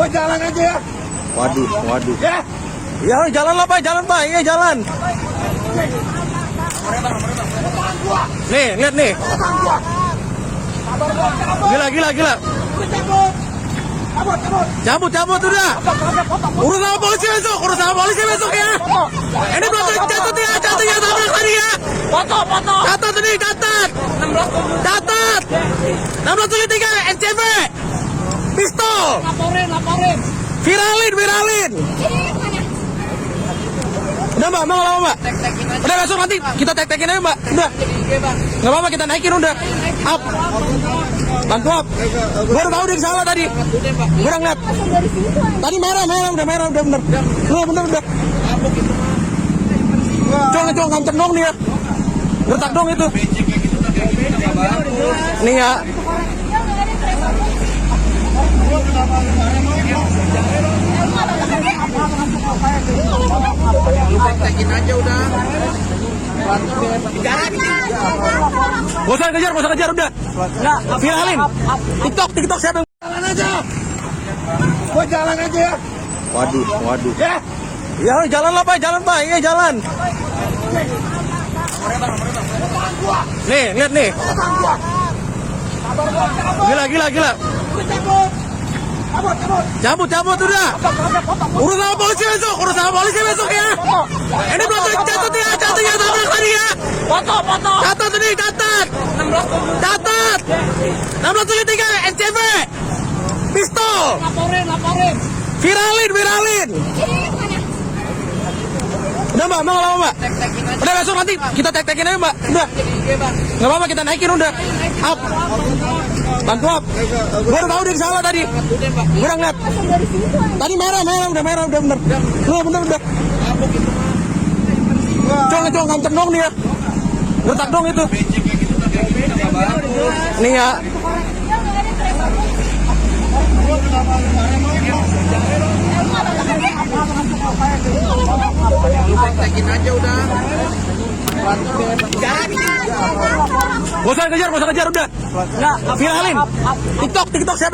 Gue jalan aja ya. Waduh, waduh. Ya. Ya jalan lah Pak, jalan Pak, iya jalan. Nih, lihat nih. Gila, gila, gila. Cabut udah. Urus sama polisi besok ya. Ini belum catat ya tabrak tadi ya. Foto. Catat tadi, catat. 1673 NCV. Pistol. Laporin. Viralin. Udah Mbak, mau lama Mbak? Udah besok nanti kita tek-tekin aja Mbak. Udah. Nggak apa-apa kita naikin udah. Up. Bantu up. Gue udah tahu dia salah tadi. Gue udah ngeliat. Tadi merah udah bener. Udah. Cong ngancem dong nih ya. Gertak dong itu. Nih ya. Tekin aja udah. Gak usah kejar udah. Viralin. TikTok siapa yang Jalan aja. Gue jalan aja ya. Waduh. Ya. Ya jalan lah Pak, iya jalan. Nih, lihat nih. Gila. Cabut udah. Urus sama polisi besok ya. Ini belum catat ya tabrak tadi ya. Foto. Catat tadi, catat. 1673 NCV. Pistol. Laporin. Viralin. Udah Mbak, mau lama Mbak? Udah besok nanti kita tek-tekin aja Mbak. Udah. Nggak apa-apa kita naikin udah. Up. Bantu up. Gue udah tahu dia salah tadi. Gue udah ngeliat. Tadi merah udah bener. Udah. Cong ngancem dong nih ya. Gertak dong itu. Nih ya. Tekin aja udah. Gak usah kejar udah. Viralin. TikTok siapa